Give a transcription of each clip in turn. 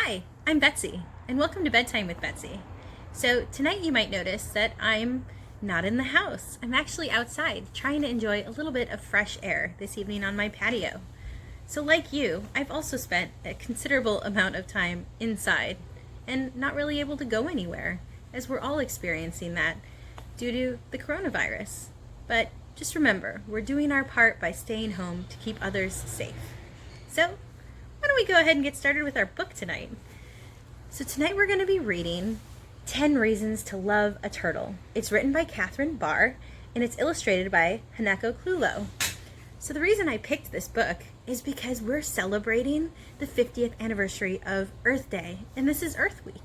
Hi, I'm Betsy, and welcome to Bedtime with Betsy. So tonight you might notice that I'm not in the house. I'm actually outside trying to enjoy a little bit of fresh air this evening on my patio. So like you, I've also spent a considerable amount of time inside and not really able to go anywhere, as we're all experiencing that due to the coronavirus. But just remember, we're doing our part by staying home to keep others safe. So why don't we go ahead and get started with our book tonight? So tonight we're going to be reading 10 Reasons to Love a Turtle. It's written by Barr, and it's illustrated by Hanako Clulow. So the reason I picked this book is because we're celebrating the 50th anniversary of Earth Day, and this is Earth Week.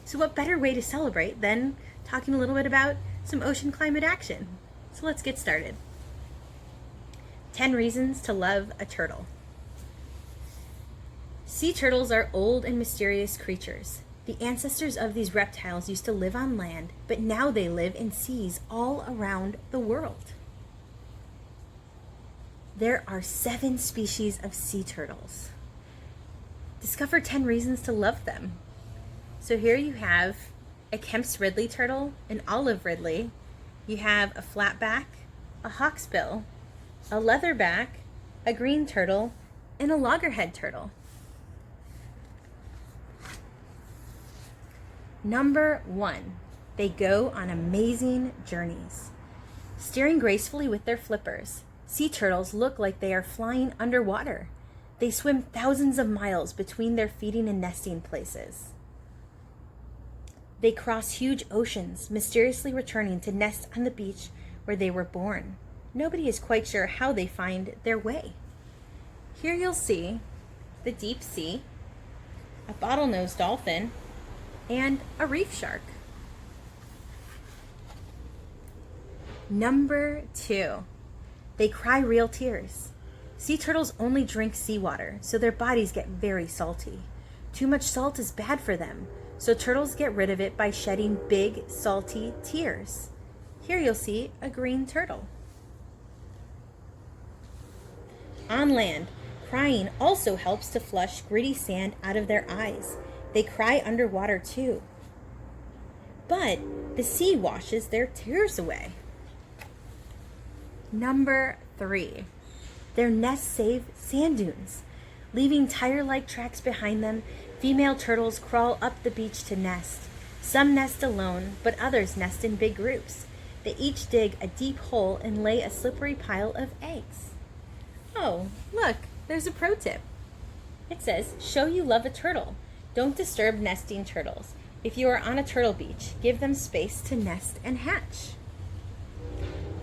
So what better way to celebrate than talking a little bit about some ocean climate action? So let's get started. 10 Reasons to Love a Turtle. Sea turtles are old and mysterious creatures. The ancestors of these reptiles used to live on land, but now they live in seas all around the world. There are 7 species of sea turtles. Discover 10 reasons to love them. So here you have a Kemp's Ridley turtle, an olive ridley. You have a flatback, a hawksbill, a leatherback, a green turtle, and a loggerhead turtle. Number 1, they go on amazing journeys. Steering gracefully with their flippers, sea turtles look like they are flying underwater. They swim thousands of miles between their feeding and nesting places. They cross huge oceans, mysteriously returning to nest on the beach where they were born. Nobody is quite sure how they find their way. Here you'll see the deep sea, a bottlenose dolphin, and a reef shark. Number 2, they cry real tears. Sea turtles only drink seawater, so their bodies get very salty. Too much salt is bad for them, so turtles get rid of it by shedding big, salty tears. Here you'll see a green turtle. On land, crying also helps to flush gritty sand out of their eyes. They cry underwater too. But the sea washes their tears away. Number 3, their nests save sand dunes. Leaving tire-like tracks behind them, female turtles crawl up the beach to nest. Some nest alone, but others nest in big groups. They each dig a deep hole and lay a slippery pile of eggs. Oh, look, there's a pro tip. It says, show you love a turtle. Don't disturb nesting turtles. If you are on a turtle beach, give them space to nest and hatch.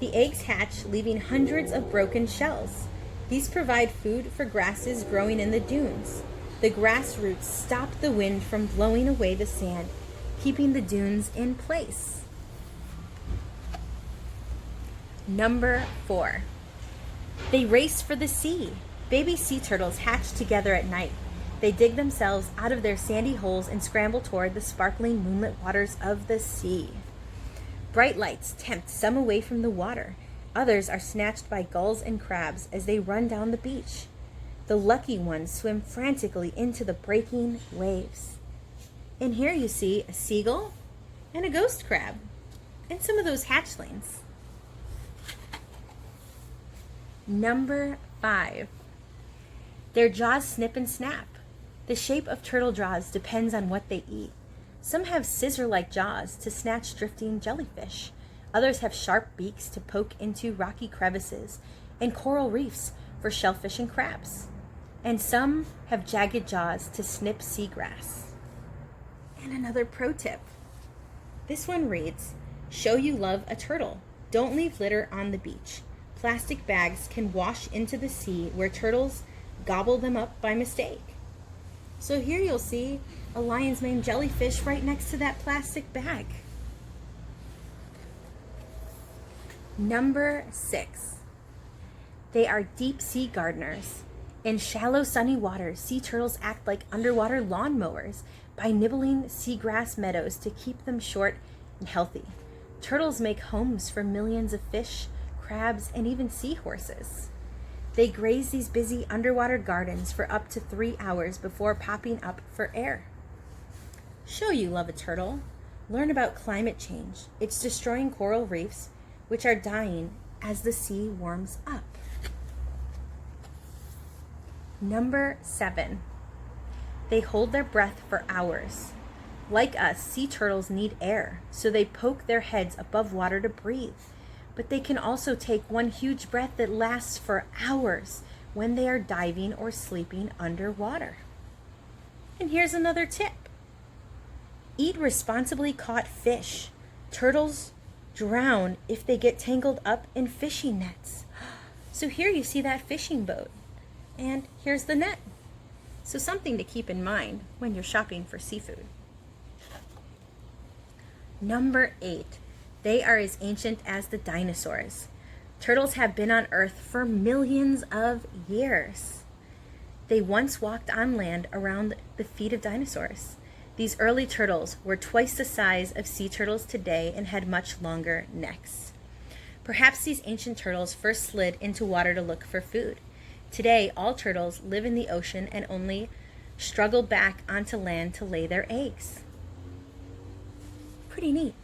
The eggs hatch, leaving hundreds of broken shells. These provide food for grasses growing in the dunes. The grass roots stop the wind from blowing away the sand, keeping the dunes in place. Number 4, they race for the sea. Baby sea turtles hatch together at night. They dig themselves out of their sandy holes and scramble toward the sparkling moonlit waters of the sea. Bright lights tempt some away from the water. Others are snatched by gulls and crabs as they run down the beach. The lucky ones swim frantically into the breaking waves. And here you see a seagull and a ghost crab and some of those hatchlings. Number 5, their jaws snip and snap. The shape of turtle jaws depends on what they eat. Some have scissor-like jaws to snatch drifting jellyfish. Others have sharp beaks to poke into rocky crevices and coral reefs for shellfish and crabs. And some have jagged jaws to snip seagrass. And another pro tip. This one reads, show you love a turtle. Don't leave litter on the beach. Plastic bags can wash into the sea where turtles gobble them up by mistake. So here you'll see a lion's mane jellyfish right next to that plastic bag. Number 6, they are deep sea gardeners. In shallow sunny waters, sea turtles act like underwater lawnmowers by nibbling seagrass meadows to keep them short and healthy. Turtles make homes for millions of fish, crabs, and even seahorses. They graze these busy underwater gardens for up to 3 hours before popping up for air. Show you love a turtle. Learn about climate change. It's destroying coral reefs, which are dying as the sea warms up. Number 7. They hold their breath for hours. Like us, sea turtles need air, so they poke their heads above water to breathe. But they can also take one huge breath that lasts for hours when they are diving or sleeping underwater. And here's another tip. Eat responsibly caught fish. Turtles drown if they get tangled up in fishing nets. So here you see that fishing boat. And here's the net. So something to keep in mind when you're shopping for seafood. Number 8. They are as ancient as the dinosaurs. Turtles have been on Earth for millions of years. They once walked on land around the feet of dinosaurs. These early turtles were twice the size of sea turtles today and had much longer necks. Perhaps these ancient turtles first slid into water to look for food. Today, all turtles live in the ocean and only struggle back onto land to lay their eggs. Pretty neat.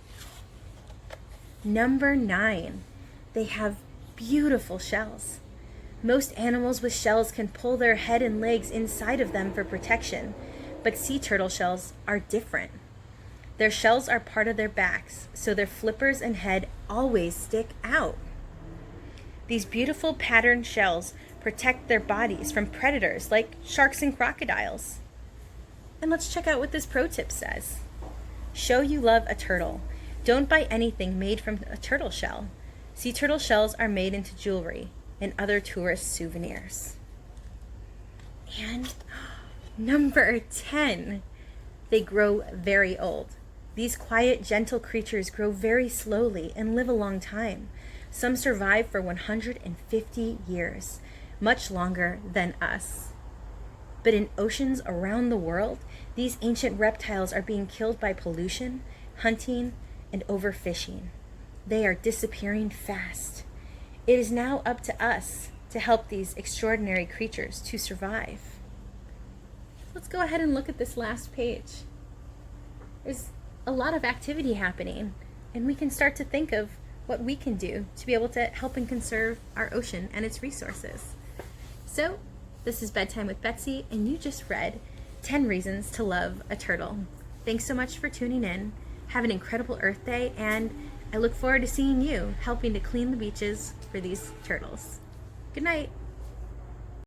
Number 9. They have beautiful shells. Most animals with shells can pull their head and legs inside of them for protection, but sea turtle shells are different. Their shells are part of their backs, so their flippers and head always stick out. These beautiful patterned shells protect their bodies from predators like sharks and crocodiles. And let's check out what this pro tip says. Show you love a turtle. Don't buy anything made from a turtle shell. Sea turtle shells are made into jewelry and other tourist souvenirs. And number 10. They grow very old. These quiet, gentle creatures grow very slowly and live a long time. Some survive for 150 years, much longer than us. But in oceans around the world, these ancient reptiles are being killed by pollution, hunting, and overfishing. They are disappearing fast. It is now up to us to help these extraordinary creatures to survive. Let's go ahead and look at this last page. There's a lot of activity happening, and we can start to think of what we can do to be able to help and conserve our ocean and its resources. So, this is Bedtime with Betsy, and you just read 10 Reasons to Love a Turtle. Thanks so much for tuning in. Have an incredible Earth Day, and I look forward to seeing you helping to clean the beaches for these turtles. Good night.